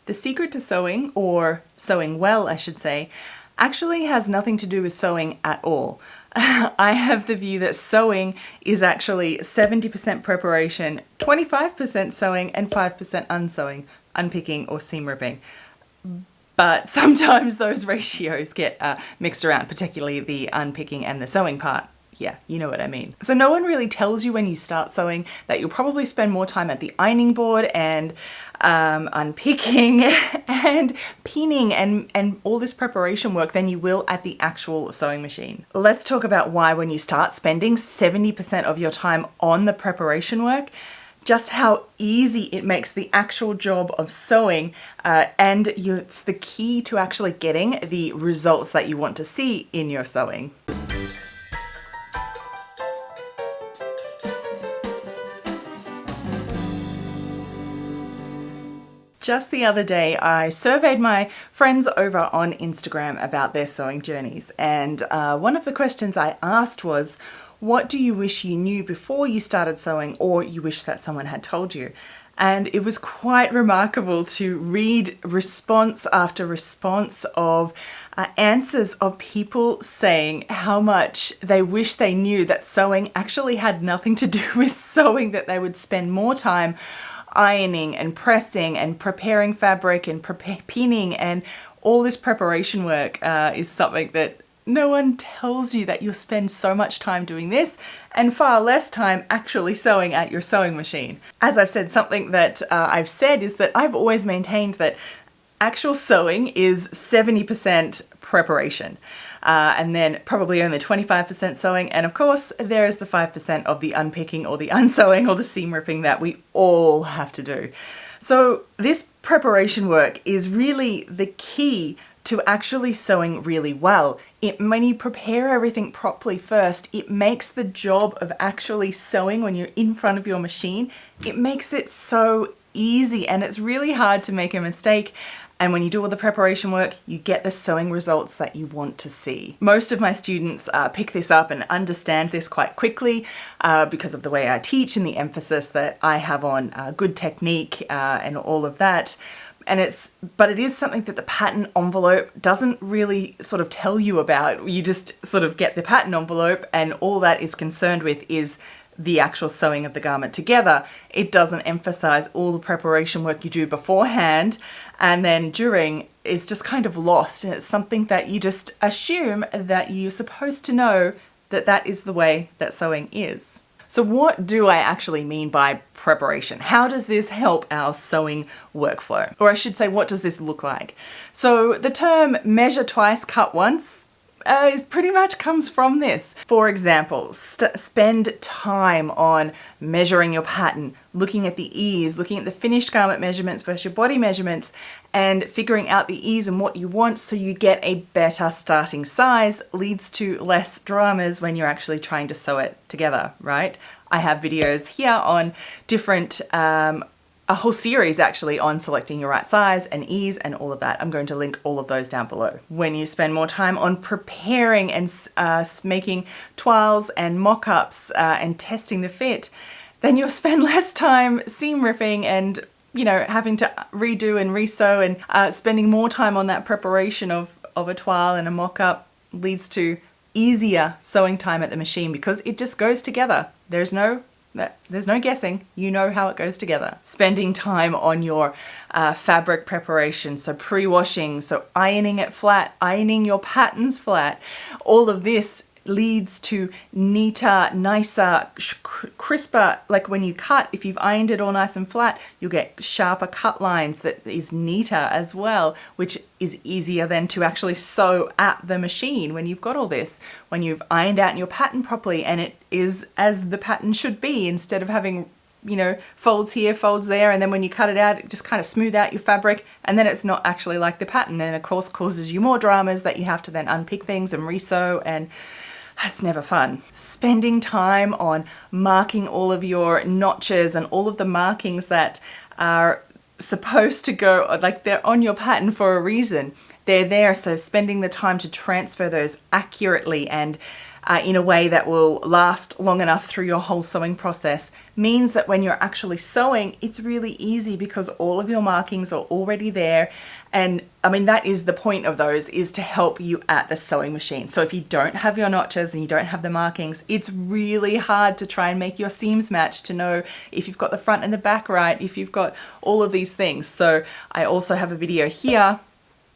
The secret to sewing, or sewing well, I should say, actually has nothing to do with sewing at all. I have the view that sewing is actually 70% preparation, 25% sewing, and 5% unsewing, unpicking or seam ripping. But sometimes those ratios get mixed around, particularly the unpicking and the sewing part. Yeah, you know what I mean. So no one really tells you when you start sewing that you'll probably spend more time at the ironing board and unpicking and pinning and all this preparation work than you will at the actual sewing machine. Let's talk about why when you start spending 70% of your time on the preparation work, just how easy it makes the actual job of sewing, and it's the key to actually getting the results that you want to see in your sewing. Just the other day, I surveyed my friends over on Instagram about their sewing journeys, and one of the questions I asked was, what do you wish you knew before you started sewing, or you wish that someone had told you? And it was quite remarkable to read response after response of answers of people saying how much they wish they knew that sewing actually had nothing to do with sewing, that they would spend more time ironing and pressing and preparing fabric and pinning, and all this preparation work is something that no one tells you, that you'll spend so much time doing this and far less time actually sewing at your sewing machine. As I've said, something that I've said is that I've always maintained that actual sewing is 70% preparation, and then probably only 25% sewing, and of course there is the 5% of the unpicking or the unsewing or the seam ripping that we all have to do. So this preparation work is really the key to actually sewing really well. When you prepare everything properly first, it makes the job of actually sewing when you're in front of your machine, it makes it so easy, and it's really hard to make a mistake. And when you do all the preparation work, you get the sewing results that you want to see. Most of my students pick this up and understand this quite quickly because of the way I teach and the emphasis that I have on good technique and all of that. But it is something that the pattern envelope doesn't really sort of tell you about. You just sort of get the pattern envelope, and all that is concerned with is the actual sewing of the garment together. It doesn't emphasize all the preparation work you do beforehand, and then during is just kind of lost, and it's something that you just assume that you're supposed to know, that that is the way that sewing is. So what do I actually mean by preparation? How does this help our sewing workflow? Or I should say, what does this look like? So the term measure twice, cut once, it pretty much comes from this. For example, spend time on measuring your pattern, looking at the ease, looking at the finished garment measurements versus your body measurements, and figuring out the ease and what you want so you get a better starting size, leads to less dramas when you're actually trying to sew it together, right? I have videos here on different a whole series actually on selecting your right size and ease and all of that. I'm going to link all of those down below. When you spend more time on preparing and making toiles and mock-ups and testing the fit, then you'll spend less time seam ripping and, you know, having to redo and resew, and spending more time on that preparation of a toile and a mock-up leads to easier sewing time at the machine because it just goes together. There's no guessing, you know how it goes together. Spending time on your fabric preparation, so pre-washing, so ironing it flat, ironing your patterns flat, all of this leads to neater, nicer, crisper, like when you cut, if you've ironed it all nice and flat, you'll get sharper cut lines that is neater as well, which is easier then to actually sew at the machine when you've got all this. When you've ironed out your pattern properly and it is as the pattern should be, instead of having, you know, folds here, folds there, and then when you cut it out, it just kind of smooth out your fabric, and then it's not actually like the pattern, and of course causes you more dramas that you have to then unpick things and resew, and that's never fun. Spending time on marking all of your notches and all of the markings that are supposed to go, like they're on your pattern for a reason. They're there, so spending the time to transfer those accurately and in a way that will last long enough through your whole sewing process means that when you're actually sewing, it's really easy because all of your markings are already there. And I mean, that is the point of those, is to help you at the sewing machine. So if you don't have your notches and you don't have the markings, it's really hard to try and make your seams match, to know if you've got the front and the back right, if you've got all of these things. So I also have a video here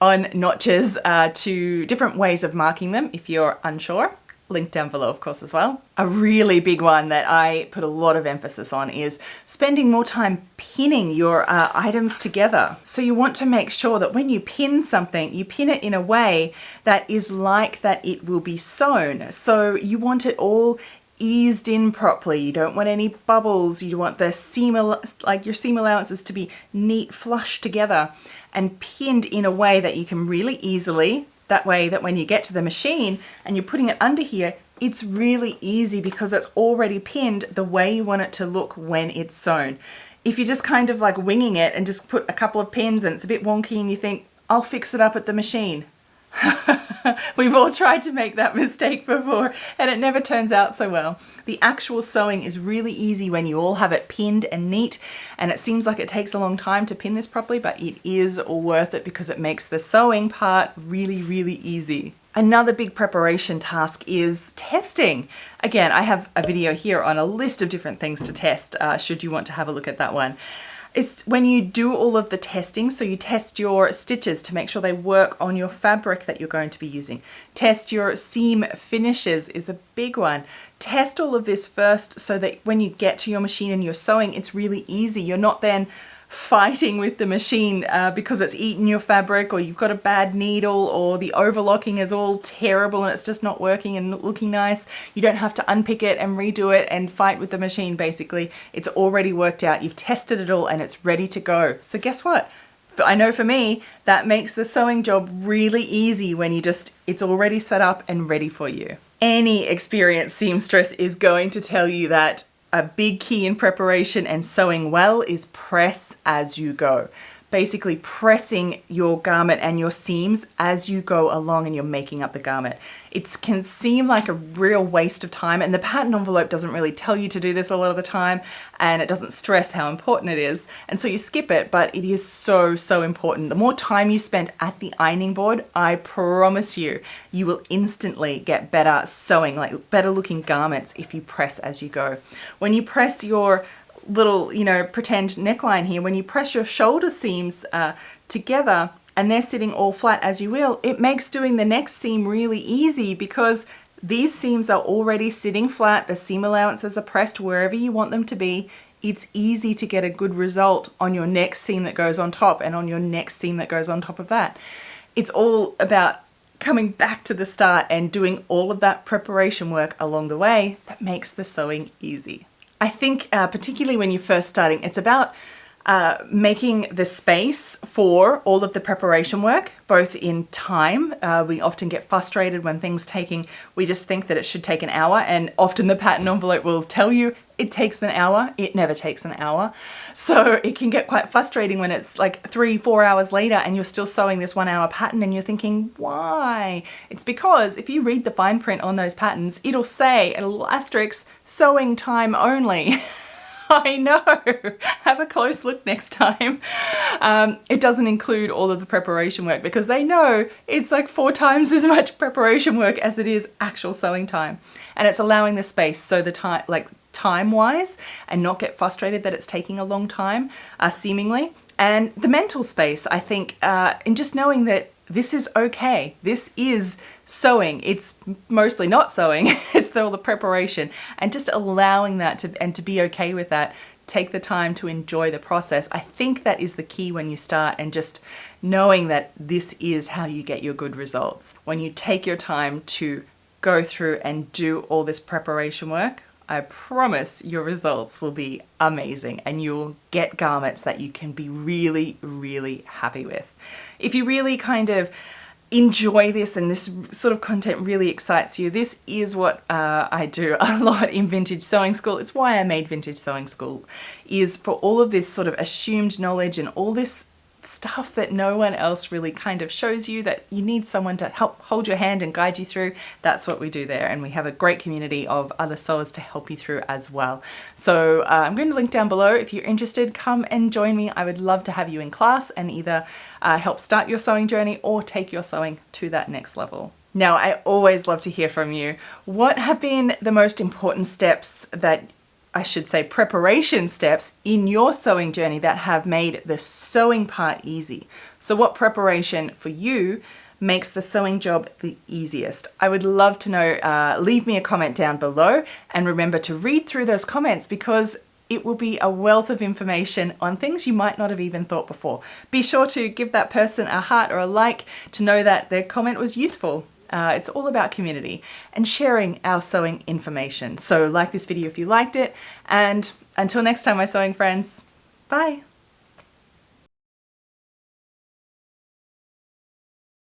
on notches, to different ways of marking them if you're unsure. Link down below, of course, as well. A really big one that I put a lot of emphasis on is spending more time pinning your items together. So you want to make sure that when you pin something, you pin it in a way that is like that it will be sewn. So you want it all eased in properly. You don't want any bubbles. You want the seam, like your seam allowances, to be neat, flush together and pinned in a way that you can really easily, that way that when you get to the machine and you're putting it under here, it's really easy because it's already pinned the way you want it to look when it's sewn. If you're just kind of like winging it and just put a couple of pins and it's a bit wonky and you think, I'll fix it up at the machine. We've all tried to make that mistake before and it never turns out so well. The actual sewing is really easy when you all have it pinned and neat, and it seems like it takes a long time to pin this properly, but it is all worth it because it makes the sewing part really, really easy. Another big preparation task is testing. Again, I have a video here on a list of different things to test, should you want to have a look at that one. It's when you do all of the testing, so you test your stitches to make sure they work on your fabric that you're going to be using. Test your seam finishes is a big one. Test all of this first so that when you get to your machine and you're sewing, it's really easy. You're not then fighting with the machine because it's eaten your fabric, or you've got a bad needle, or the overlocking is all terrible and it's just not working and looking nice. You don't have to unpick it and redo it and fight with the machine. Basically, it's already worked out. You've tested it all and it's ready to go. So guess what? I know for me, that makes the sewing job really easy when it's already set up and ready for you. Any experienced seamstress is going to tell you that a big key in preparation and sewing well is press as you go. Basically pressing your garment and your seams as you go along and you're making up the garment. It can seem like a real waste of time, and the pattern envelope doesn't really tell you to do this a lot of the time, and it doesn't stress how important it is, and so you skip it, but it is so, so important. The more time you spend at the ironing board, I promise you, you will instantly get better sewing, like better looking garments if you press as you go. When you press your little, pretend neckline here, when you press your shoulder seams together and they're sitting all flat as you will, it makes doing the next seam really easy because these seams are already sitting flat. The seam allowances are pressed wherever you want them to be. It's easy to get a good result on your next seam that goes on top and on your next seam that goes on top of that. It's all about coming back to the start and doing all of that preparation work along the way that makes the sewing easy. I think particularly when you're first starting, it's about making the space for all of the preparation work, both in time. We often get frustrated when we just think that it should take an hour, and often the pattern envelope will tell you it takes an hour. It never takes an hour. So it can get quite frustrating when it's like 3-4 hours later and you're still sewing this 1 hour pattern and you're thinking, why? It's because if you read the fine print on those patterns, it'll say, a little asterisk, sewing time only. I know. Have a close look next time. It doesn't include all of the preparation work because they know it's like 4 times as much preparation work as it is actual sewing time. And it's allowing the space so the time, like time-wise, and not get frustrated that it's taking a long time, seemingly. And the mental space, I think, in just knowing that this is okay. This is sewing. It's mostly not sewing. It's all the preparation, and just allowing that to be okay with that. Take the time to enjoy the process. I think that is the key when you start, and just knowing that this is how you get your good results. When you take your time to go through and do all this preparation work, I promise your results will be amazing and you'll get garments that you can be really, really happy with. If you really kind of enjoy this and this sort of content really excites you, this is what I do a lot in Vintage Sewing School. It's why I made Vintage Sewing School, is for all of this sort of assumed knowledge and all this stuff that no one else really kind of shows you, that you need someone to help hold your hand and guide you through. That's what we do there, and we have a great community of other sewers to help you through as well. So I'm going to link down below. If you're interested, come and join me. I would love to have you in class and either help start your sewing journey or take your sewing to that next level. Now, I always love to hear from you. What have been the most important steps, that I should say preparation steps, in your sewing journey that have made the sewing part easy? So what preparation for you makes the sewing job the easiest? I would love to know. Leave me a comment down below, and remember to read through those comments, because it will be a wealth of information on things you might not have even thought before. Be sure to give that person a heart or a like to know that their comment was useful. It's all about community and sharing our sewing information. So like this video if you liked it, and until next time, my sewing friends, bye.